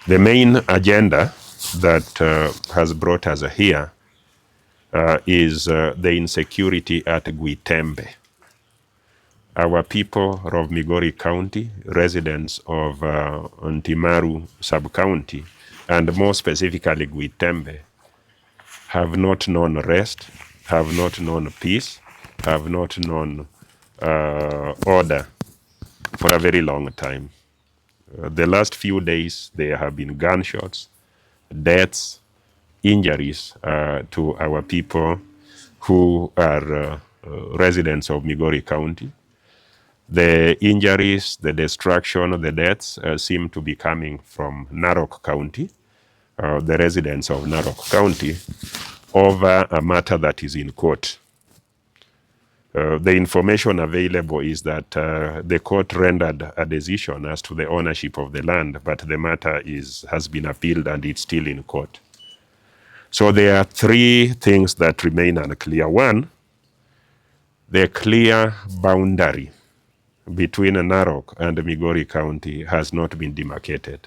The main agenda that has brought us here is the insecurity at Gwitembe. Our people of Migori County, residents of Ntimaru sub-county, and more specifically Gwitembe, have not known rest, have not known peace, have not known order for a very long time. The last few days, there have been gunshots, deaths, injuries to our people who are residents of Migori County. The injuries, the destruction, the deaths seem to be coming from Narok County, the residents of Narok County, over a matter that is in court. The information available is that the court rendered a decision as to the ownership of the land, but the matter has been appealed and it's still in court. So there are three things that remain unclear. One, the clear boundary between Narok and Migori County has not been demarcated.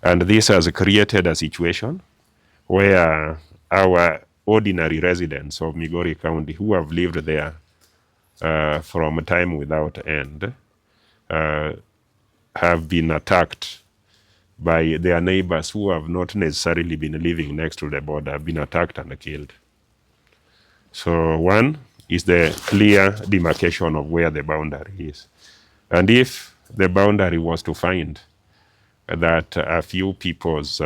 And this has created a situation where our ordinary residents of Migori County who have lived there from time without end have been attacked by their neighbors who have not necessarily been living next to the border, have been attacked and killed. So one is the clear demarcation of where the boundary is. And if the boundary was to find that a few people's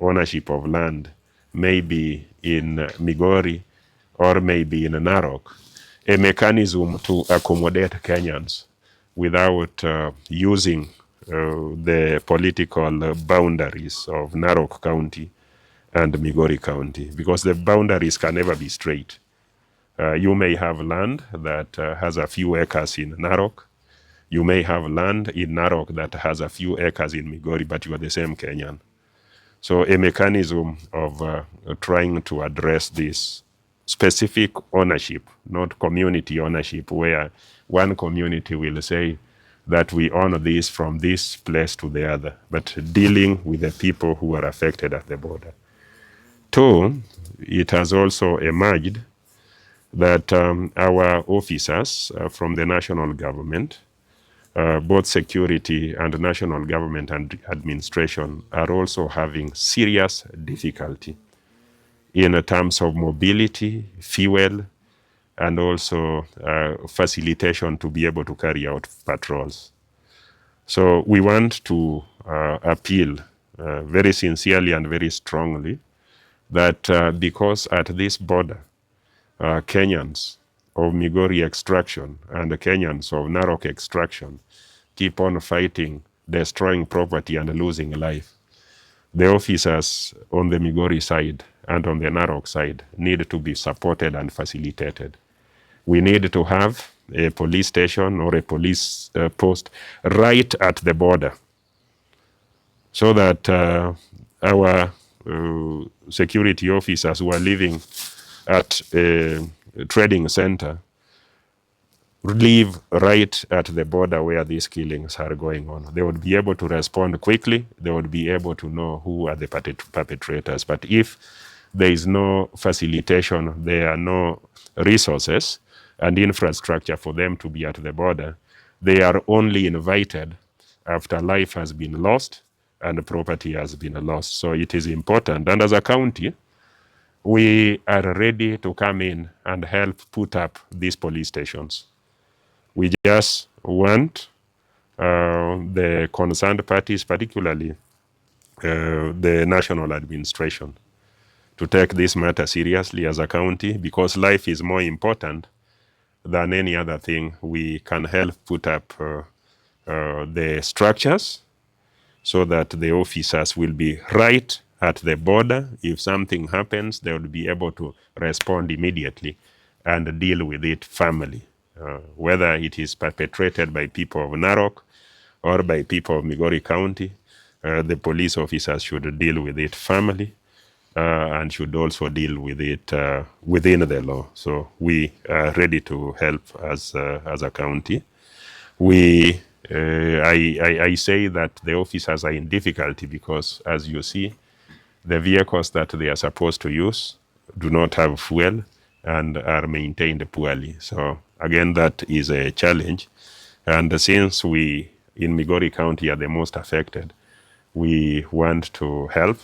ownership of land may be in Migori or maybe in Narok, a mechanism to accommodate Kenyans without using the political boundaries of Narok County and Migori County, because the boundaries can never be straight. You may have land that has a few acres in Narok. You may have land in Narok that has a few acres in Migori, but you are the same Kenyan. So a mechanism of trying to address this specific ownership, not community ownership, where one community will say that we own this from this place to the other, but dealing with the people who are affected at the border. Two, it has also emerged that our officers from the national government, both security and national government and administration, are also having serious difficulty in terms of mobility, fuel, and also facilitation to be able to carry out patrols. So we want to appeal very sincerely and very strongly that because at this border, Kenyans of Migori extraction and the Kenyans of Narok extraction keep on fighting, destroying property and losing life. The officers on the Migori side and on the Narok side need to be supported and facilitated. We need to have a police station or a police post right at the border so that our security officers who are living at a trading center live right at the border where these killings are going on. They would be able to respond quickly. They would be able to know who are the perpetrators. But if there is no facilitation, there are no resources and infrastructure for them to be at the border, they are only invited after life has been lost and property has been lost. So it is important. And as a county, we are ready to come in and help put up these police stations. We just want the concerned parties, particularly the national administration, to take this matter seriously as a county, because life is more important than any other thing. We can help put up the structures so that the officers will be right at the border. If something happens, they will be able to respond immediately and deal with it firmly. Whether it is perpetrated by people of Narok or by people of Migori County, the police officers should deal with it firmly and should also deal with it within the law. So we are ready to help as a county. We I say that the officers are in difficulty because, as you see, the vehicles that they are supposed to use do not have fuel and are maintained poorly. So again, that is a challenge. And since we in Migori County are the most affected, we want to help,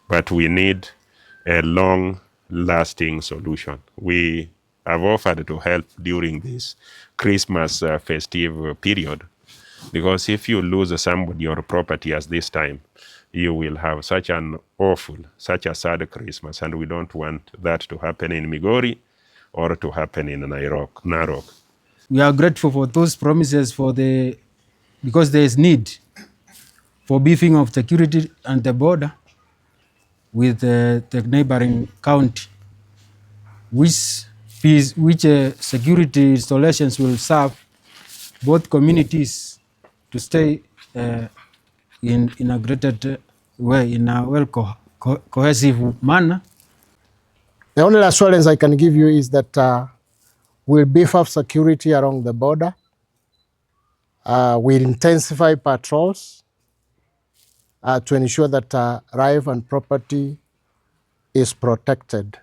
but we need a long-lasting solution. We have offered to help during this Christmas festive period, because if you lose somebody or property at this time, you will have such an awful, such a sad Christmas, and we don't want that to happen in Migori or to happen in Narok. We are grateful for those promises because there is need for beefing of security and the border with the neighboring county, which security installations will serve both communities to stay in a integrated way, in a cohesive manner. The only assurance I can give you is that we'll beef up security along the border. We'll intensify patrols to ensure that life and property is protected.